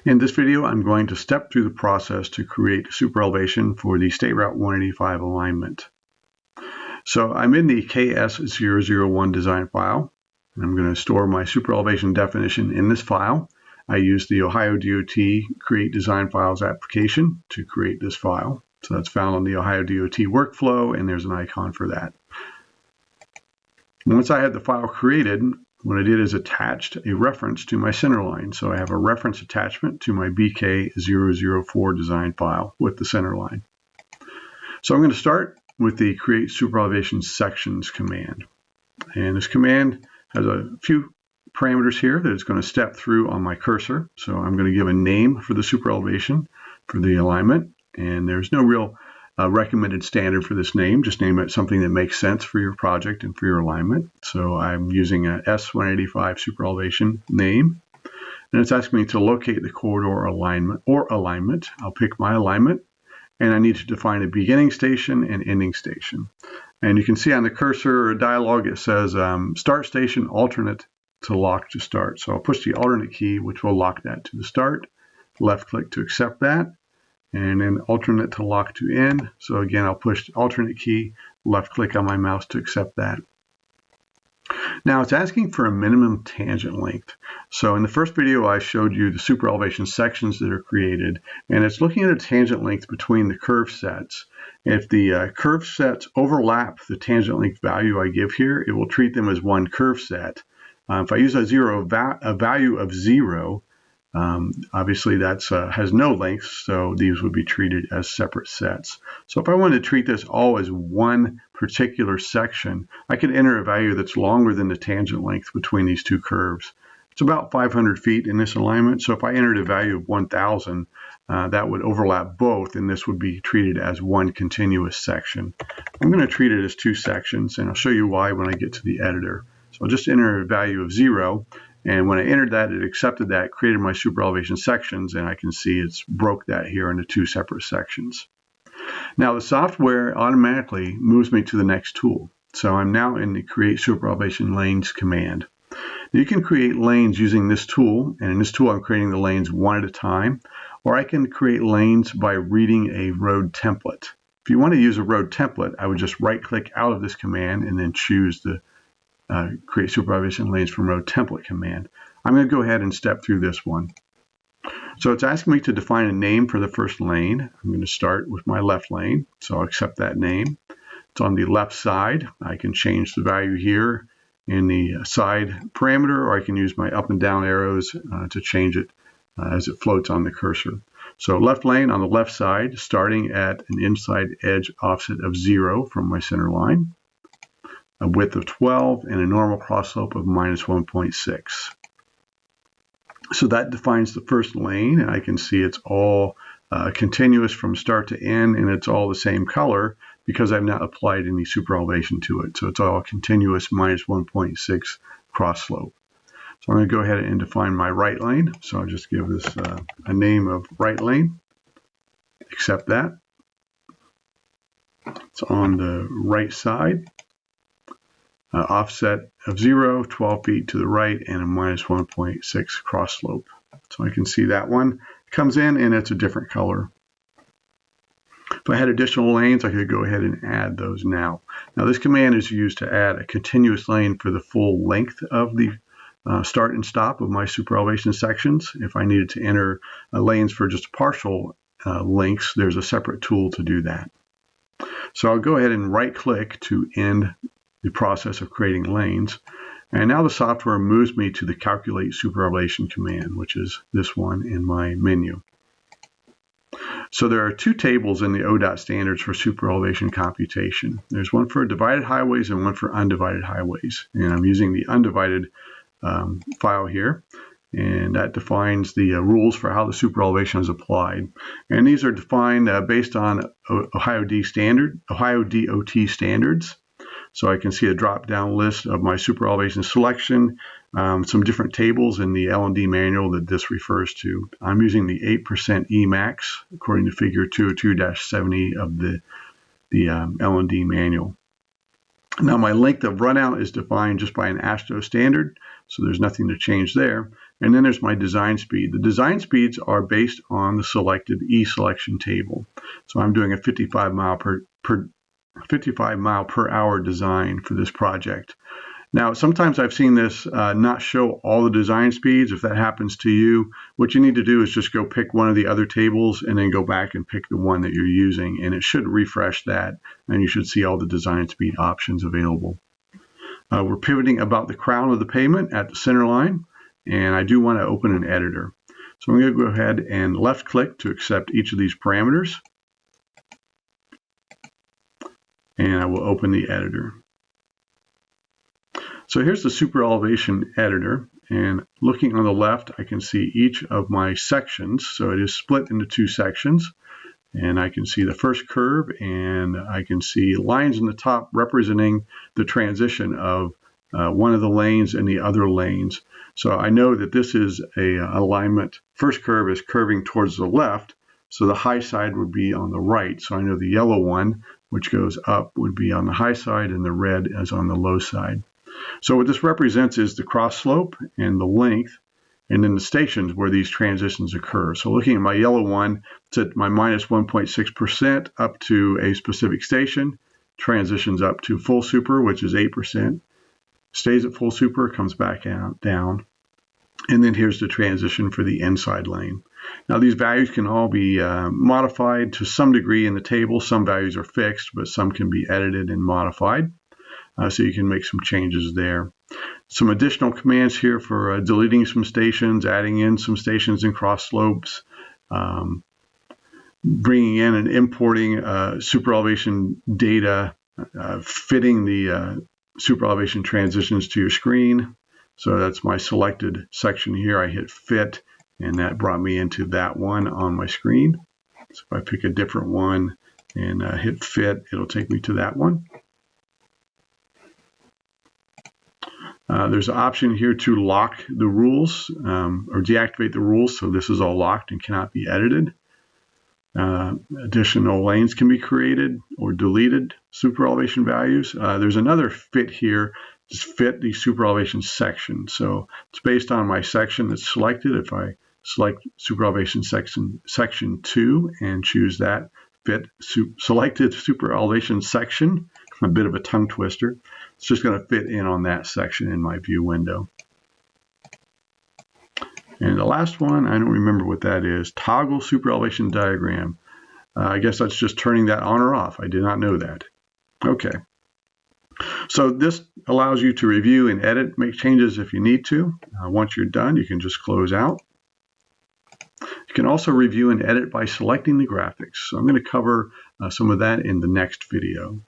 In this video, I'm going to step through the process to create superelevation for the State Route 185 alignment. So I'm in the KS001 design file. I'm going to store my superelevation definition in this file. I use the Ohio DOT Create Design Files application to create this file. So that's found on the Ohio DOT workflow, and there's an icon for that. Once I had the file created, what I did is attached a reference to my center line. So I have a reference attachment to my BK004 design file with the center line. So I'm going to start with the Create Superelevation Sections command. And this command has a few parameters here that it's going to step through on my cursor. So I'm going to give a name for the superelevation for the alignment. And there's no real recommended standard for this name. Just name it something that makes sense for your project and for your alignment. So I'm using a S185 superelevation name. And it's asking me to locate the corridor alignment. I'll pick my alignment. And I need to define a beginning station and ending station. And you can see on the cursor dialog it says start station alternate to lock to start. So I'll push the alternate key, which will lock that to the start. Left click to accept that. And then alternate to lock to end. So again, I'll push the alternate key, left click on my mouse to accept that. Now it's asking for a minimum tangent length. So in the first video, I showed you the superelevation sections that are created, and it's looking at a tangent length between the curve sets. If the curve sets overlap the tangent length value I give here, it will treat them as one curve set. If I use a value of 0, obviously that has no length, so these would be treated as separate sets. So if I wanted to treat this all as one particular section, I could enter a value that's longer than the tangent length between these two curves. It's about 500 feet in this alignment, so if I entered a value of 1,000, that would overlap both, and this would be treated as one continuous section. I'm going to treat it as two sections, and I'll show you why when I get to the editor. So I'll just enter a value of 0. And when I entered that, it accepted that, created my superelevation sections, and I can see it's broke that here into two separate sections. Now the software automatically moves me to the next tool. So I'm now in the Create Superelevation Lanes command. You can create lanes using this tool, and in this tool I'm creating the lanes one at a time, or I can create lanes by reading a road template. If you want to use a road template, I would just right-click out of this command and then choose the Create Superelevation Lanes from Road Template command. I'm going to go ahead and step through this one. So it's asking me to define a name for the first lane. I'm going to start with my left lane, so I'll accept that name. It's on the left side. I can change the value here in the side parameter, or I can use my up and down arrows to change it as it floats on the cursor. So left lane on the left side, starting at an inside edge offset of 0 from my center line, a width of 12, and a normal cross slope of minus 1.6. So that defines the first lane, and I can see it's all continuous from start to end, and it's all the same color because I've not applied any superelevation to it. So it's all continuous minus 1.6 cross slope. So I'm going to go ahead and define my right lane. So I'll just give this a name of right lane. Accept that. It's on the right side. Offset of 0, 12 feet to the right, and a minus 1.6 cross slope. So I can see that one comes in and it's a different color. If I had additional lanes, I could go ahead and add those now. Now this command is used to add a continuous lane for the full length of the start and stop of my superelevation sections. If I needed to enter lanes for just partial lengths, there's a separate tool to do that. So I'll go ahead and right click to end the process of creating lanes. And now the software moves me to the Calculate Superelevation command, which is this one in my menu. So there are two tables in the ODOT standards for superelevation computation. There's one for divided highways and one for undivided highways. And I'm using the undivided file here. And that defines the rules for how the superelevation is applied. And these are defined based on Ohio DOT standards. So I can see a drop-down list of my superelevation selection, some different tables in the L&D manual that this refers to. I'm using the 8% Emax according to figure 202-70 of the L&D manual. Now my length of runout is defined just by an AASHTO standard, so there's nothing to change there. And then there's my design speed. The design speeds are based on the selected e-selection table. So I'm doing a 55 mile per hour design for this project. Now, sometimes I've seen this not show all the design speeds. If that happens to you, what you need to do is just go pick one of the other tables and then go back and pick the one that you're using, and it should refresh that, and you should see all the design speed options available. We're pivoting about the crown of the pavement at the center line, and I do want to open an editor. So I'm going to go ahead and left click to accept each of these parameters, and I will open the editor. So here's the Superelevation Editor, and looking on the left, I can see each of my sections. So it is split into two sections, and I can see the first curve, and I can see lines in the top representing the transition of one of the lanes and the other lanes. So I know that this is a alignment. First curve is curving towards the left, so the high side would be on the right. So I know the yellow one, which goes up, would be on the high side, and the red is on the low side. So what this represents is the cross slope and the length, and then the stations where these transitions occur. So looking at my yellow one, it's at my minus 1.6% up to a specific station, transitions up to full super, which is 8%, stays at full super, comes back out, down, and then here's the transition for the inside lane. Now these values can all be modified to some degree in the table. Some values are fixed, but some can be edited and modified. So you can make some changes there. Some additional commands here for deleting some stations, adding in some stations and cross slopes, bringing in and importing superelevation data, fitting the superelevation transitions to your screen. So that's my selected section here. I hit fit, and that brought me into that one on my screen. So if I pick a different one and hit fit, it'll take me to that one. There's an option here to lock the rules or deactivate the rules. So this is all locked and cannot be edited. Additional lanes can be created or deleted superelevation values. There's another fit here, just fit the superelevation section. So it's based on my section that's selected. If I select superelevation section 2 and choose that fit selected superelevation section, a bit of a tongue twister, it's just going to fit in on that section in my view window. And the last one, I don't remember what that is, toggle superelevation diagram. I guess that's just turning that on or off. I did not know that. Okay. So this allows you to review and edit, make changes if you need to. Once you're done, you can just close out. You can also review and edit by selecting the graphics. So I'm going to cover some of that in the next video.